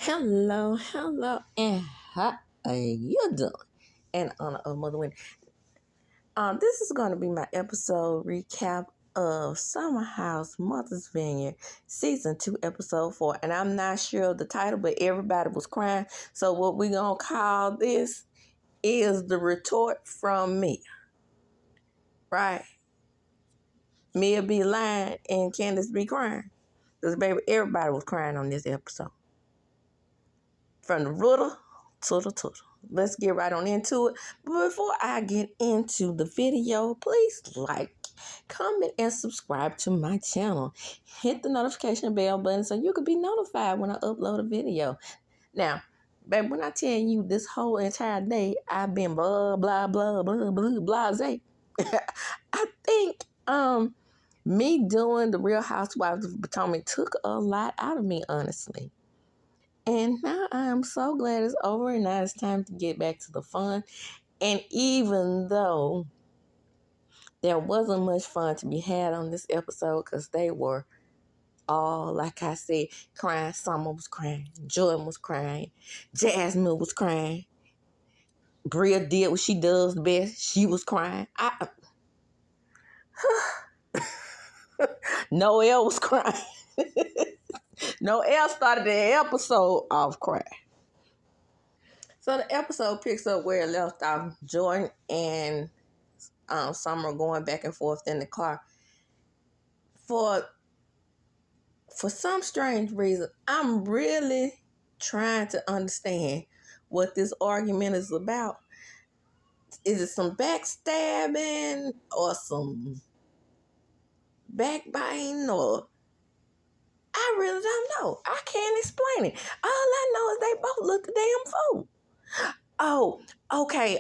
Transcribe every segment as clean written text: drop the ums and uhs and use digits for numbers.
Hello, and how are you doing? And honor of Mother Winnie. This is going to be my episode recap of Summer House Mother's Vineyard, Season 2, Episode 4. And I'm not sure of the title, but everybody was crying. So what we're going to call this is the retort from Mia. Right? Mia be lying and Candace be crying. Because, baby, everybody was crying on this episode. From the rooter to the tooter. Let's get right on into it. But before I get into the video, please like, comment, and subscribe to my channel. Hit the notification bell button so you can be notified when I upload a video. Now, babe, when I tell you this whole entire day, I've been blah, blah, blah, blah, blah, blase. I think me doing the Real Housewives of Potomac took a lot out of me, honestly. And now I'm so glad it's over and now it's time to get back to the fun. And even though there wasn't much fun to be had on this episode because they were all, like I said, crying. Summer was crying. Jordan was crying. Jasmine was crying. Bria did what she does best. She was crying. Noelle was crying. Noelle started the episode off crying. So the episode picks up where it left off. Jordan and Summer going back and forth in the car. For some strange reason, I'm really trying to understand what this argument is about. Is it some backstabbing or some backbiting, or I really don't know. I can't explain it. All I know is they both look the damn fool. Oh, okay.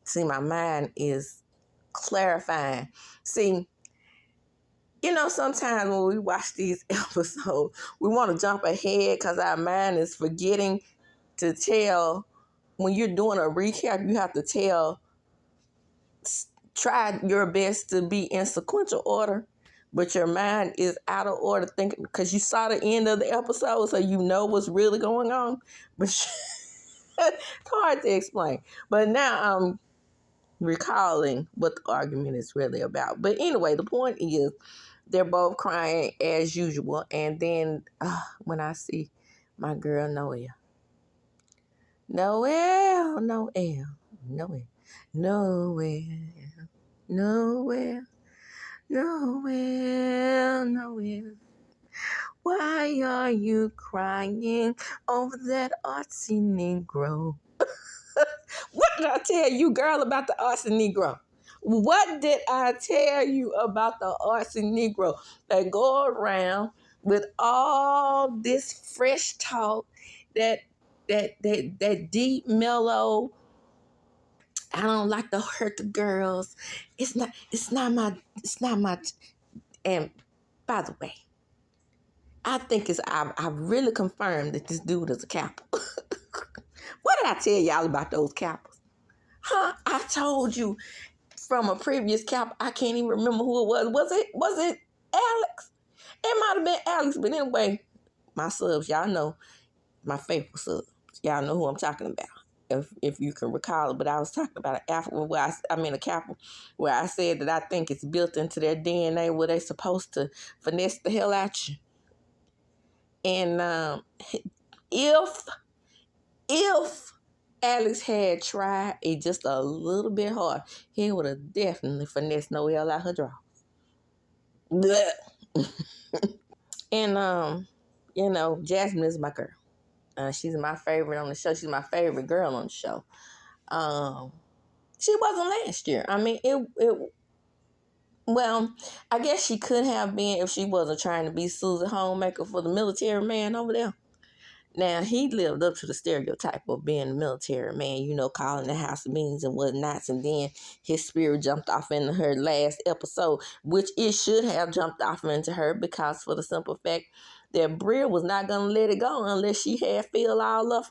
See, my mind is clarifying. See, sometimes when we watch these episodes, we want to jump ahead because our mind is forgetting to tell. When you're doing a recap, you have to try your best to be in sequential order, but your mind is out of order thinking because you saw the end of the episode, so you know what's really going on. But it's hard to explain. But now I'm recalling what the argument is really about. But anyway, the point is they're both crying as usual. And then when I see my girl Noelle, why are you crying over that artsy Negro? What did I tell you, girl, about the artsy Negro? What did I tell you about the artsy Negro? They go around with all this fresh talk, that deep, mellow, I don't like to hurt the girls. It's not my, and by the way, I think I really confirmed that this dude is a Kappa. What did I tell y'all about those Kappas? Huh? I told you from a previous Kappa. I can't even remember who it was. Was it Alex? It might have been Alex, but anyway, my subs, y'all know my favorite subs. Y'all know who I'm talking about, if you can recall it. But I was talking about a Kappa, where I said that I think it's built into their DNA where they're supposed to finesse the hell out you. And if Alex had tried it just a little bit hard, he would have definitely finessed Noelle out her draw. And Jasmine is my girl. She's my favorite on the show. She's my favorite girl on the show. She wasn't last year. I mean, well, I guess she could have been if she wasn't trying to be Susie Homemaker for the military man over there. Now, he lived up to the stereotype of being a military man, calling the house of beans and whatnots. And then his spirit jumped off into her last episode, which it should have jumped off into her, because for the simple fact that Bria was not going to let it go unless she had Phil all off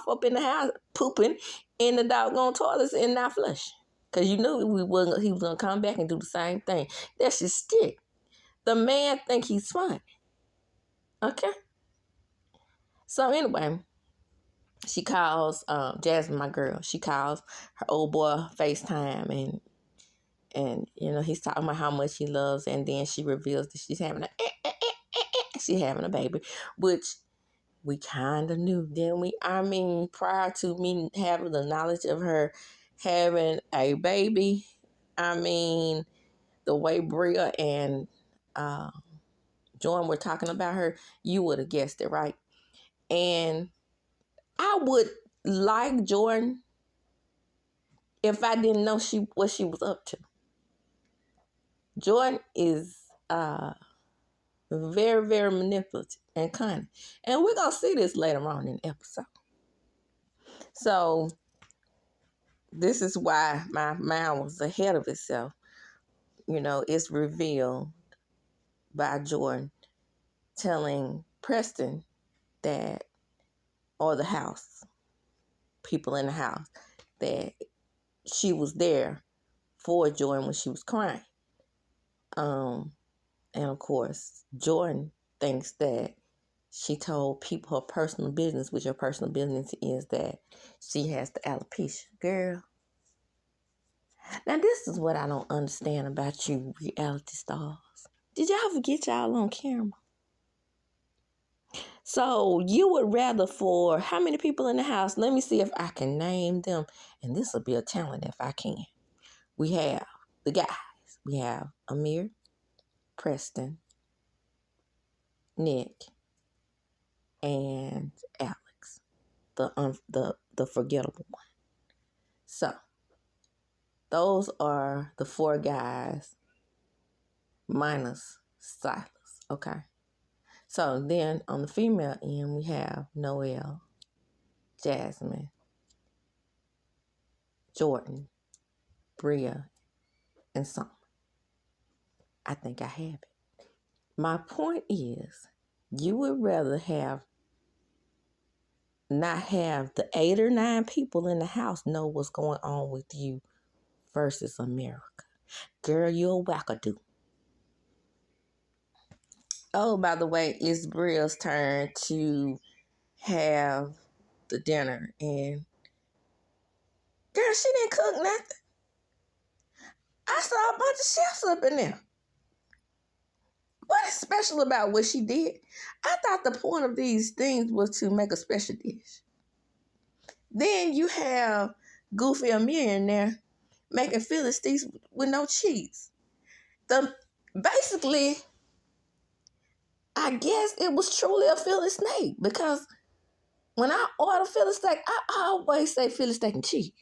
up in the house, pooping in the doggone toilets and not flushing. Because you knew he was going to come back and do the same thing. That's just stick. The man think he's funny. Okay? So anyway, she calls Jasmine, my girl. She calls her old boy FaceTime, and he's talking about how much he loves, and then she reveals that she's having a baby, which we kind of knew, didn't we? I mean, prior to me having the knowledge of her having a baby, I mean, the way Bria and Jordan were talking about her, you would have guessed it, right? And I would like Jordan if I didn't know what she was up to. Jordan is very, very manipulative and cunning. And we're going to see this later on in the episode. So, this is why my mind was ahead of itself. It's revealed by Jordan telling Preston that, or the house, people in the house, that she was there for Jordan when she was crying. And of course, Jordan thinks that she told people her personal business, which her personal business is that she has the alopecia. Girl. Now, this is what I don't understand about you reality stars. Did y'all forget y'all on camera? So, you would rather for how many people in the house? Let me see if I can name them. And this will be a challenge if I can. We have the guys. We have Amir, Preston, Nick, and Alex, the forgettable one. So, those are the 4 guys minus Silas, okay? So then on the female end, we have Noelle, Jasmine, Jordan, Bria, and Summer. I think I have it. My point is, you would rather not have the 8 or 9 people in the house know what's going on with you versus America. Girl, you're a wackadoo. Oh, by the way, it's Bria's turn to have the dinner, and girl, she didn't cook nothing. I saw a bunch of chefs up in there. What is special about what she did? I thought the point of these things was to make a special dish. Then you have Goofy Amir in there making Philly steaks with no cheese. Basically, I guess it was truly a Philly steak, because when I order Philly steak, I always say Philly steak and cheese,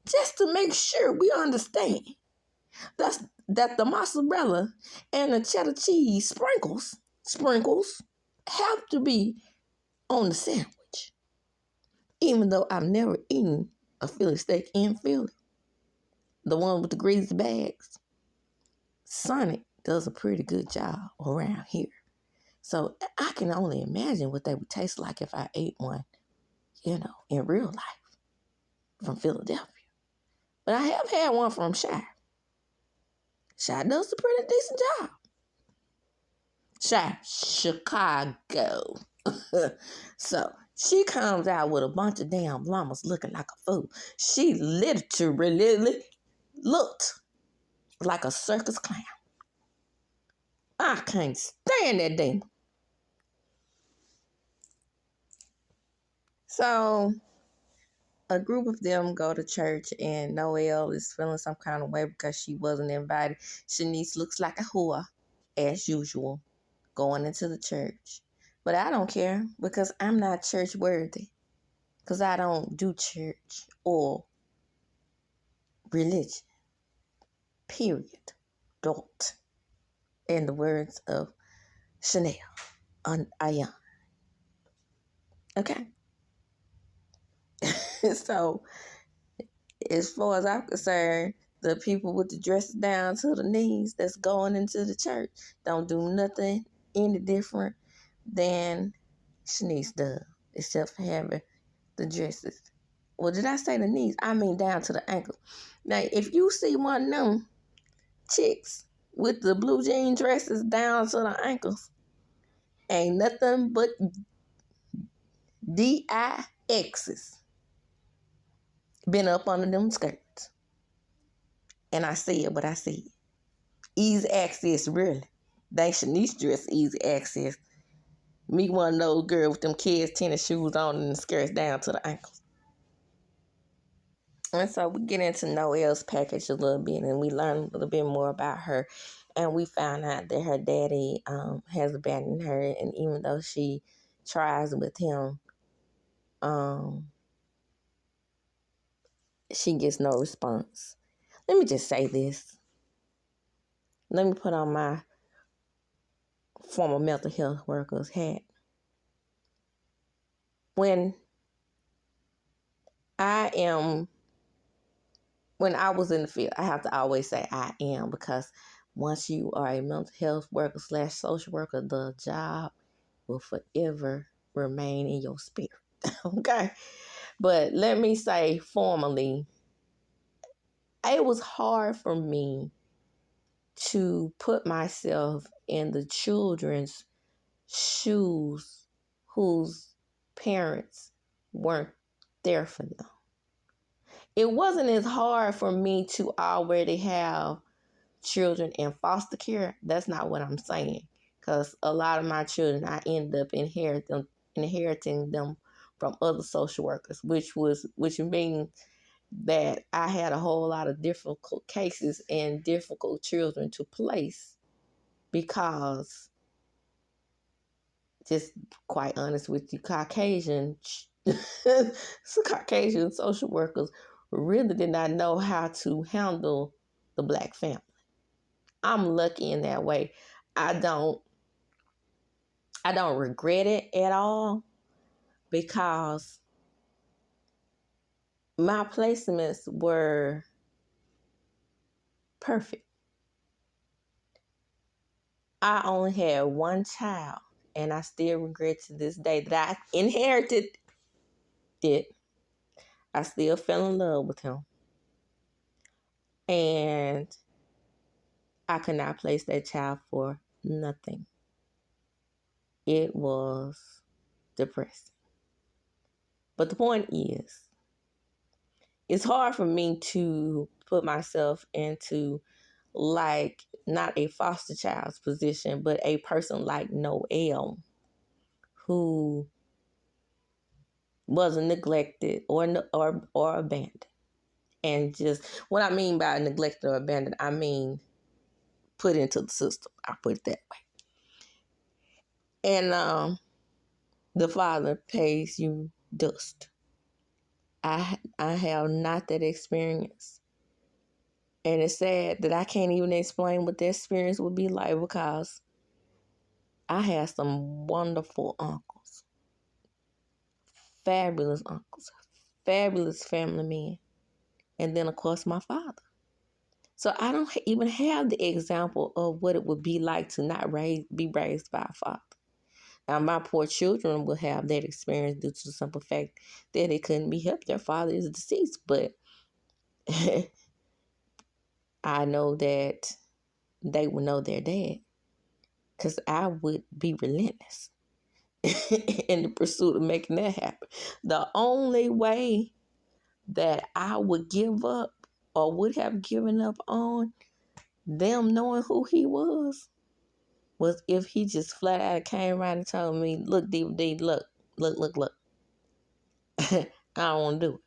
just to make sure we understand that the mozzarella and the cheddar cheese sprinkles have to be on the sandwich. Even though I've never eaten a Philly steak in Philly, the one with the greasy bags, Sonic does a pretty good job around here. So I can only imagine what they would taste like if I ate one, in real life from Philadelphia. But I have had one from Shy. Shy does a pretty decent job. Shy, Chicago. So she comes out with a bunch of damn llamas looking like a fool. She literally looked like a circus clown. I can't stand that demon. So a group of them go to church, and Noelle is feeling some kind of way because she wasn't invited. Shanice looks like a whore, as usual, going into the church. But I don't care, because I'm not church worthy. Because I don't do church or religion. Period. Don't. In the words of Chanel on Ayan. Okay? So, as far as I'm concerned, the people with the dresses down to the knees that's going into the church don't do nothing any different than Shanice does, except for having the dresses. Well, did I say the knees? I mean down to the ankles. Now, if you see one of them chicks with the blue jean dresses down to the ankles, ain't nothing but DIXs been up under them skirts. And I see it, but I see it. Easy access, really. They Shanice dress easy access. Me one of those girls with them kids' tennis shoes on and the skirts down to the ankles. And so we get into Noelle's package a little bit, and we learn a little bit more about her. And we found out that her daddy has abandoned her, and even though she tries with him, she gets no response. Let me just say this. Let me put on my former mental health worker's hat. When I was in the field, I have to always say I am, because once you are a mental health worker / social worker, the job will forever remain in your spirit. Okay? But let me say formally, it was hard for me to put myself in the children's shoes whose parents weren't there for them. It wasn't as hard for me to already have children in foster care. That's not what I'm saying. Because a lot of my children, I ended up inheriting them from other social workers, which means that I had a whole lot of difficult cases and difficult children to place, because, just quite honest with you, Caucasian social workers really did not know how to handle the Black family. I'm lucky in that way. I don't regret it at all, because my placements were perfect. I only had one child, and I still regret to this day that I inherited it. I still fell in love with him. And I could not place that child for nothing. It was depressing. But the point is, it's hard for me to put myself into, like, not a foster child's position, but a person like Noelle, who wasn't neglected or abandoned. And just what I mean by neglected or abandoned, I mean put into the system. I put it that way. And the father pays you dust. I have not that experience. And it's sad that I can't even explain what that experience would be like, because I had some wonderful uncles, fabulous family men, and then, of course, my father. So I don't even have the example of what it would be like to not be raised by a father. Now, my poor children will have that experience due to the simple fact that it couldn't be helped. Their father is deceased, but I know that they would know their dad, because I would be relentless in the pursuit of making that happen. The only way that I would give up, or would have given up on them knowing who he was if he just flat out came around and told me, look, DVD, look. I don't want to do it.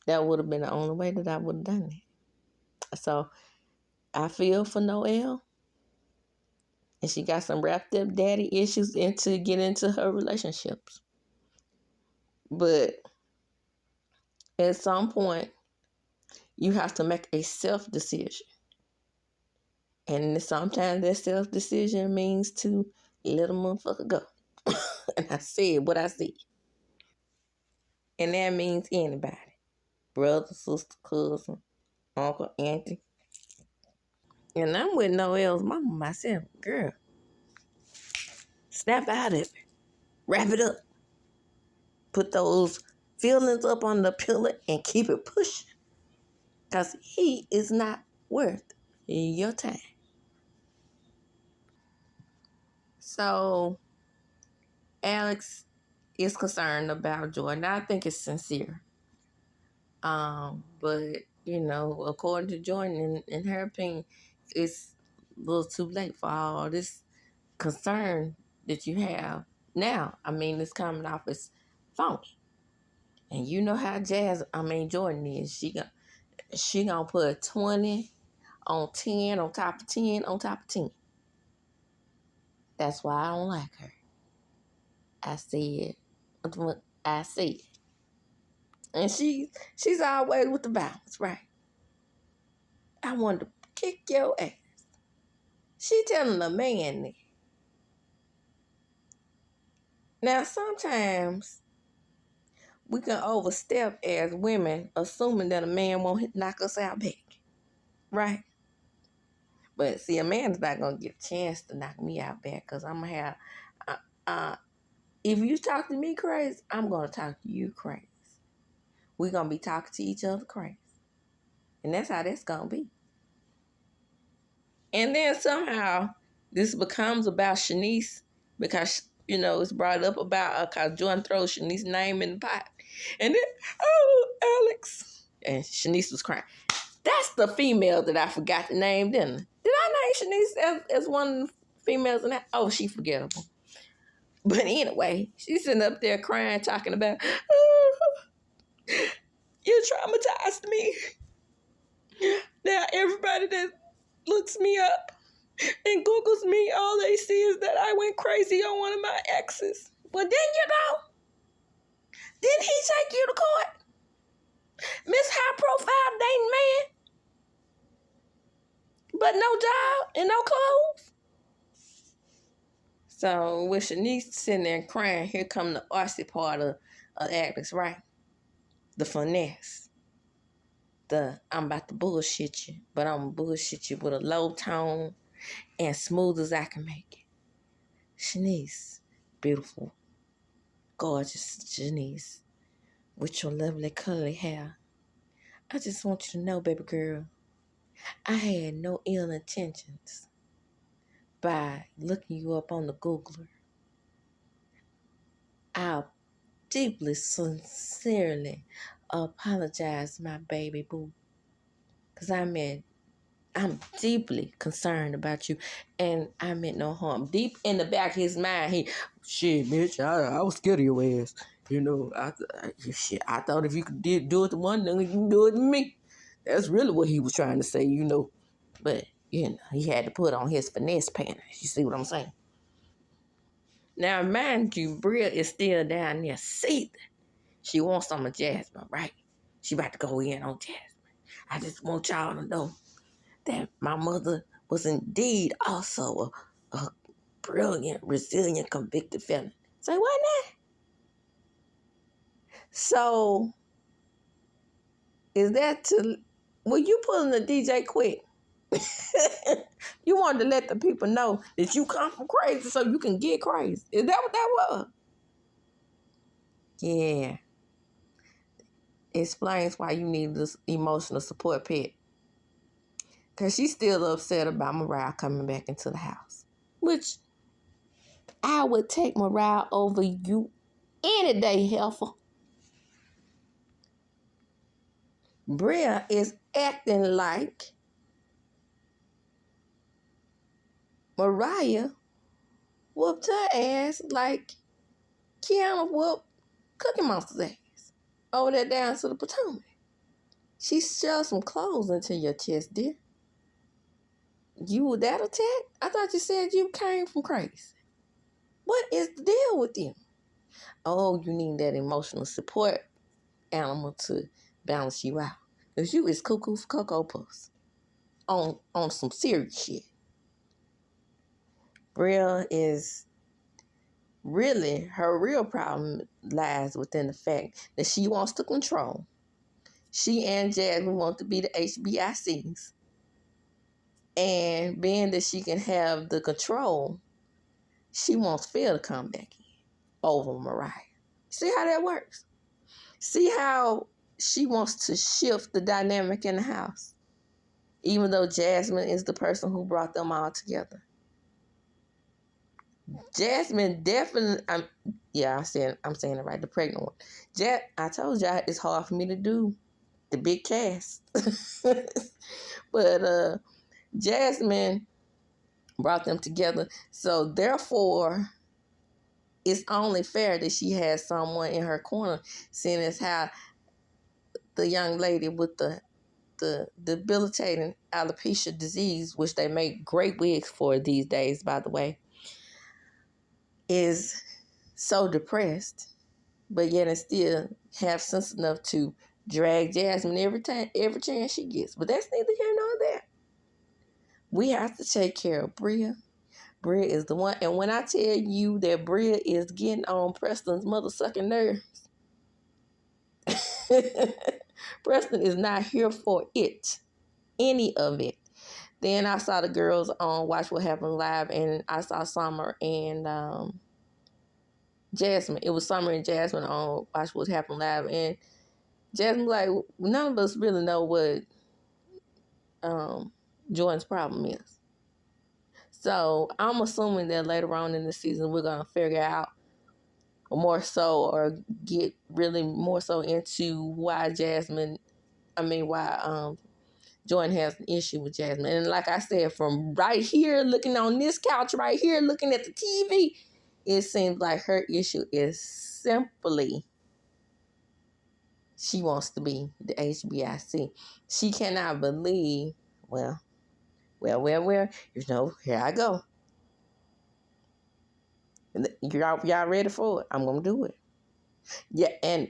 That would have been the only way that I would have done it. So I feel for Noelle. And she got some wrapped up daddy issues into get into her relationships. But at some point, you have to make a self-decision. And sometimes that self-decision means to let a motherfucker go. And I said what I said. And that means anybody. Brother, sister, cousin, uncle, auntie. And I'm with Noelle's mama myself. Girl, snap out of it. Wrap it up. Put those feelings up on the pillow and keep it pushing. Because he is not worth your time. So, Alex is concerned about Jordan. I think it's sincere. But according to Jordan, in her opinion, it's a little too late for all this concern that you have now. I mean, it's coming off as phony. And you know how Jordan is. She gonna put 20 on 10 on top of 10 on top of 10. That's why I don't like her. I see it. I see it. And she's always with the violence, right? I wanted to kick your ass. She telling a man that. Now, sometimes we can overstep as women, assuming that a man won't knock us out back, right? But see, a man's not going to get a chance to knock me out back because I'm going to have, if you talk to me crazy, I'm going to talk to you crazy. We're going to be talking to each other crazy. And that's how that's going to be. And then somehow this becomes about Shanice because, it's brought up about because Jordan throws Shanice's name in the pot. And then, Alex. And Shanice was crying. That's the female that I forgot the name, didn't I? Did I name Shanice as one of the females in that? Oh, she forgettable. But anyway, she's sitting up there crying, talking about, you traumatized me. Now everybody that looks me up and Googles me, all they see is that I went crazy on one of my exes. Well, didn't you know? Didn't he take you to court? Miss High Profile dating man, but no job and no clothes. So with Shanice sitting there crying, here come the artsy part of Alex, right? The finesse. I'm about to bullshit you, but I'm going to bullshit you with a low tone and smooth as I can make it. Shanice, beautiful, gorgeous Shanice, with your lovely curly hair. I just want you to know, baby girl, I had no ill intentions by looking you up on the Googler. I deeply, sincerely apologize, my baby boo, because I'm deeply concerned about you, and I meant no harm. Deep in the back of his mind, shit, bitch, I was scared of your ass. I thought if you could do it to one thing, you can do it to me. That's really what he was trying to say, But, he had to put on his finesse pants. You see what I'm saying? Now, mind you, Bria is still down there seething. She wants some of Jasmine, right? She about to go in on Jasmine. I just want y'all to know that my mother was indeed also a brilliant, resilient, convicted felon. Say what now? So, is that you pulling the DJ quick? You wanted to let the people know that you come from crazy so you can get crazy. Is that what that was? Yeah. Explains why you need this emotional support pet. Because she's still upset about Mariah coming back into the house. Which I would take Mariah over you any day, heifer. Bria is acting like Mariah whooped her ass like Kiana whooped Cookie Monster's ass over there down to the Potomac. She shoved some clothes into your chest, dear. You were that attacked? I thought you said you came from crazy. What is the deal with you? Oh, you need that emotional support animal to balance you out. Because you is cuckoo for Cocoa Puffs on some serious shit. Bria is really, her real problem lies within the fact that she wants to control. She and Jasmine want to be the HBICs. And being that she can have the control, she wants Phil to come back in over Mariah. See how that works? See how she wants to shift the dynamic in the house, even though Jasmine is the person who brought them all together. Jasmine definitely. I'm saying it right. The pregnant one. I told y'all it's hard for me to do the big cast, but Jasmine brought them together. So therefore, it's only fair that she has someone in her corner, seeing as how the young lady with the debilitating alopecia disease, which they make great wigs for these days, by the way, is so depressed, but yet and still have sense enough to drag Jasmine every chance she gets. But that's neither here nor there. We have to take care of Bria. Bria is the one. And when I tell you that Bria is getting on Preston's mother sucking nerves, Preston is not here for it. Any of it. Then I saw the girls on Watch What Happened Live, and I saw Summer and Jasmine. It was Summer and Jasmine on Watch What Happened Live, and Jasmine like, none of us really know what Jordan's problem is. So I'm assuming that later on in the season we're gonna figure out more so, or get really more so into why Jordan has an issue with Jasmine. And like I said, from right here, looking on this couch right here, looking at the TV, it seems like her issue is simply she wants to be the HBIC. She cannot believe, well, here I go. Y'all ready for it? I'm going to do it. Yeah, and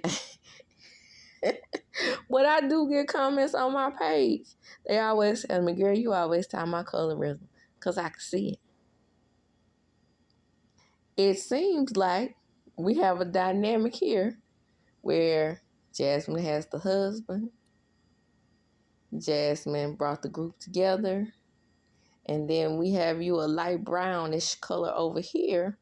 when I do get comments on my page, they always tell me, girl, you always tie my colorism, because I can see it. It seems like we have a dynamic here where Jasmine has the husband, Jasmine brought the group together, and then we have you a light brownish color over here,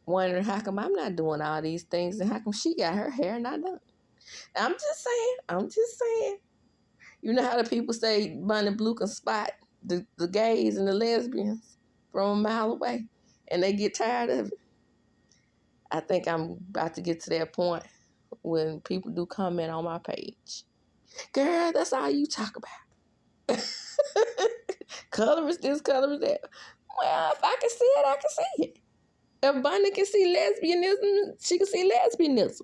wondering how come I'm not doing all these things and how come she got her hair not done. I'm just saying. You know how the people say Bunny Blue can spot the gays and the lesbians from a mile away, and they get tired of it. I think I'm about to get to that point when people do comment on my page. Girl, that's all you talk about. Color is this, color is that. Well, if I can see it, I can see it. If Bunny can see lesbianism, she can see lesbianism.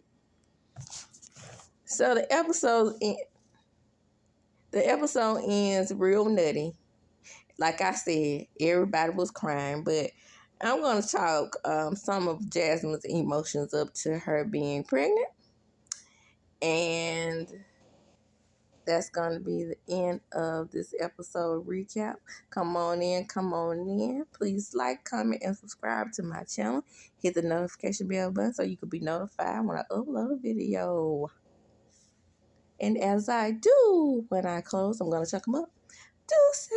So the episode ends real nutty. Like I said, everybody was crying, but I'm going to talk some of Jasmine's emotions up to her being pregnant. And that's going to be the end of this episode recap. Come on in. Please like, comment, and subscribe to my channel. Hit the notification bell button so you can be notified when I upload a video. And as I do, when I close, I'm going to chuck them up. Deuces!